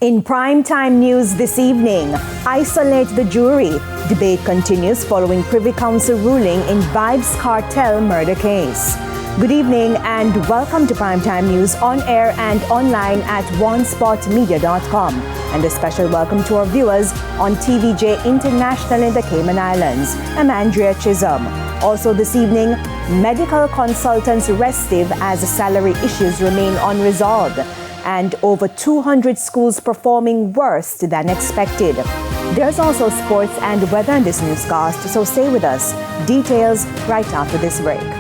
In primetime news this evening, isolate the jury. Debate continues following Privy Council ruling in Vibes Cartel murder case. Good evening and welcome to Primetime News on air and online at onespotmedia.com. And a special welcome to our viewers on TVJ International in the Cayman Islands. I'm Andrea Chisholm. Also this evening, medical consultants restive as salary issues remain unresolved. And over 200 schools performing worse than expected. There's also sports and weather in this newscast, so stay with us. Details right after this break.